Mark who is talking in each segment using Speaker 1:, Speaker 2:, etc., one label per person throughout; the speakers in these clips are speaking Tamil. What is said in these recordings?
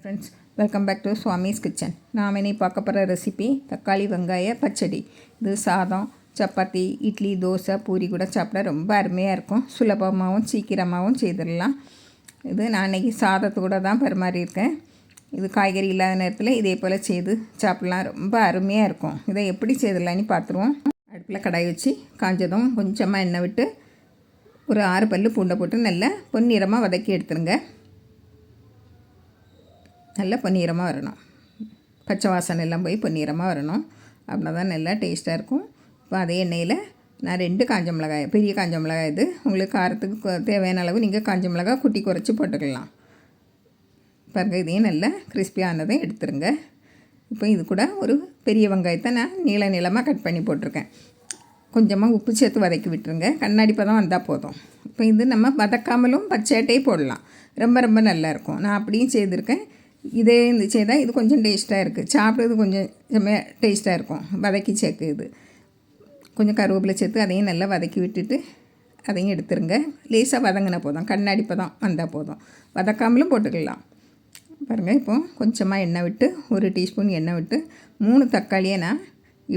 Speaker 1: Friends, welcome back to Swami's kitchen. நாம் இனி பார்க்க போகிற ரெசிபி தக்காளி வெங்காய பச்சடி. இது சாதம், சப்பாத்தி, இட்லி, தோசை, பூரி கூட சாப்பிட ரொம்ப அருமையாக இருக்கும். சுலபமாகவும் சீக்கிரமாகவும் செய்திடலாம். இது நான் இன்றைக்கி சாதத்து கூட தான் பரிமாறியிருக்கேன். இது காய்கறி இல்லாத நேரத்தில் இதே போல் செய்து சாப்பிட்லாம். ரொம்ப அருமையாக இருக்கும். இதை எப்படி செய்திடலான்னு பார்த்துருவோம். அடுப்பில் கடாய் வச்சு காஞ்சதும் கொஞ்சமாக எண்ணெய் விட்டு ஒரு 6 பல்லு பூண்டை போட்டு நல்லா பொன்னிறமாக வதக்கி எடுத்துருங்க. நல்லா பொன்னிறமாக வரணும். பச்சை வாசனை எல்லாம் போய் பொன்னிறமாக வரணும். அப்படின்னா தான் நல்லா டேஸ்ட்டாக இருக்கும். இப்போ அதே எண்ணெயில் நான் 2 காஞ்ச மிளகாய், பெரிய காஞ்ச மிளகாய் இது. உங்களுக்கு காரத்துக்கு தேவையான அளவு நீங்கள் காஞ்ச மிளகாய் குட்டி குறைச்சி போட்டுக்கலாம். பாருங்கள், இதையும் நல்லா கிறிஸ்பியானதை எடுத்துருங்க. இப்போ இது கூட ஒரு பெரிய வெங்காயத்தை நான் நீளமாக கட் பண்ணி போட்டிருக்கேன். கொஞ்சமாக உப்பு சேர்த்து வதக்கி விட்டுருங்க. கண்ணாடி பதம் வந்தால் போதும். இப்போ இது நம்ம வதக்காமலும் பச்சையாட்டையே போடலாம். ரொம்ப நல்லாயிருக்கும். நான் அப்படியும் செய்திருக்கேன். இதே இந்த செய்தால் இது கொஞ்சம் டேஸ்ட்டாக இருக்குது. சாப்பிட்றது கொஞ்சம் டேஸ்ட்டாக இருக்கும். வதக்கி சேர்க்கு இது கொஞ்சம் கருவேப்பிலை சேர்த்து அதையும் நல்லா வதக்கி விட்டுட்டு அதையும் எடுத்துருங்க. லேசாக வதங்கின போதும், கண்ணாடி பதம் வந்தால் போதும். வதக்காமலும் போட்டுக்கலாம். பாருங்கள், இப்போ கொஞ்சமாக எண்ணெய் விட்டு 1 டீஸ்பூன் எண்ணெய் விட்டு 3 தக்காளியை நான்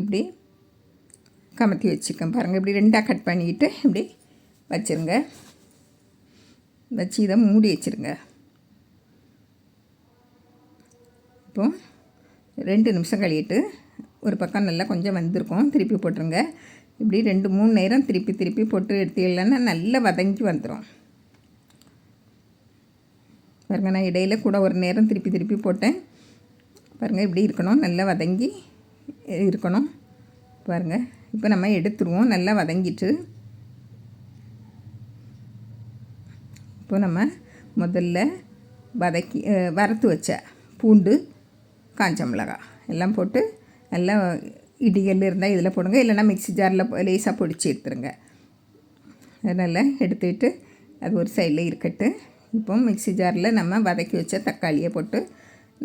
Speaker 1: இப்படி கமத்தி வச்சுக்கேன். பாருங்கள், இப்படி 2ஆக கட் பண்ணிக்கிட்டு இப்படி வச்சுருங்க. வச்சு இதை மூடி வச்சுருங்க. இப்போது 2 நிமிஷம் கழிட்டு ஒரு பக்கம் நல்லா கொஞ்சம் வந்திருக்கும். திருப்பி போட்டுருங்க. இப்படி 2-3 நேரம் திருப்பி போட்டு எடுத்தீங்கன்னா நல்லா வதங்கி வந்துடும். பாருங்கள், நான் இடையில் கூட ஒரு நேரம் திருப்பி போட்டேன். பாருங்கள், இப்படி இருக்கணும். நல்லா வதங்கி இருக்கணும். பாருங்கள், இப்போ நம்ம எடுத்துருவோம். நல்லா வதங்கிட்டு இப்போ நம்ம முதல்ல வறுத்து வச்ச பூண்டு, காஞ்ச மிளகாய் எல்லாம் போட்டு நல்லா இடிகல் இருந்தால் இதில் போடுங்க. இல்லைனா மிக்ஸி ஜாரில் லேசாக பொடிச்சு எடுத்துருங்க. அதனால் எடுத்துக்கிட்டு அது ஒரு சைடில் இருக்கட்டு. இப்போ மிக்ஸி ஜாரில் நம்ம வதக்கி வச்ச தக்காளியை போட்டு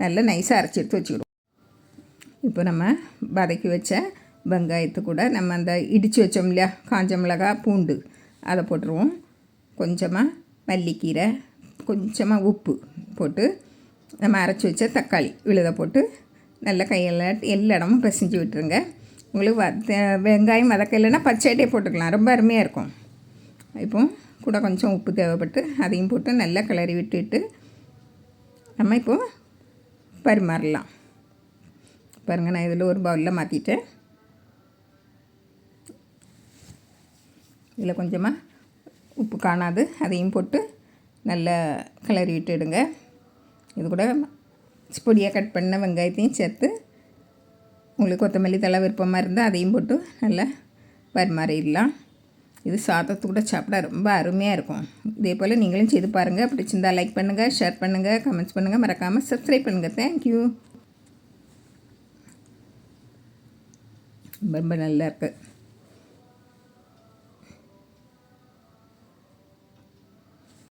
Speaker 1: நல்லா நைஸாக அரைச்சி எடுத்து வச்சுக்கிடுவோம். இப்போ நம்ம வதக்கி வச்ச வெங்காயத்து கூட நம்ம அந்த இடித்து வச்சோம் இல்லையா, காஞ்ச மிளகாய், பூண்டு, அதை போட்டுருவோம். கொஞ்சமாக மல்லிக்கீரை, கொஞ்சமாக உப்பு போட்டு நம்ம அரைச்சி வச்ச தக்காளி விழுத போட்டு நல்லா கையில் எல்லா இடமும் பிசைஞ்சு விட்டுருங்க. உங்களுக்கு வெங்காயம் வதக்க இல்லைன்னா பச்சைட்டே போட்டுக்கலாம். ரொம்ப அருமையாக இருக்கும். இப்போ கூட கொஞ்சம் உப்பு தேவைப்பட்டு அதையும் போட்டு நல்லா கிளறி விட்டுட்டு நம்ம இப்போது பரிமாறலாம். பாருங்கள், நான் இதில் ஒரு பவுலில் மாற்றிட்டேன். இதில் கொஞ்சமாக உப்பு காணாது, அதையும் போட்டு நல்லா கிளறி விட்டுடுங்க. இது கூட பொடியாக கட் பண்ண வெங்காயத்தையும் சேர்த்து உங்களுக்கு கொத்தமல்லி தழை விருப்பமாக இருந்தால் அதையும் போட்டு நல்லா பரிமாறிடலாம். இது சாதத்து கூட சாப்பிட ரொம்ப அருமையாக இருக்கும். இதே போல் நீங்களும் செய்து பாருங்கள். பிடிச்சிருந்தால் லைக் பண்ணுங்கள், ஷேர் பண்ணுங்கள், கமெண்ட்ஸ் பண்ணுங்கள், மறக்காமல் சப்ஸ்கிரைப் பண்ணுங்கள். தேங்க்யூ. ரொம்ப நல்லா இருக்குது.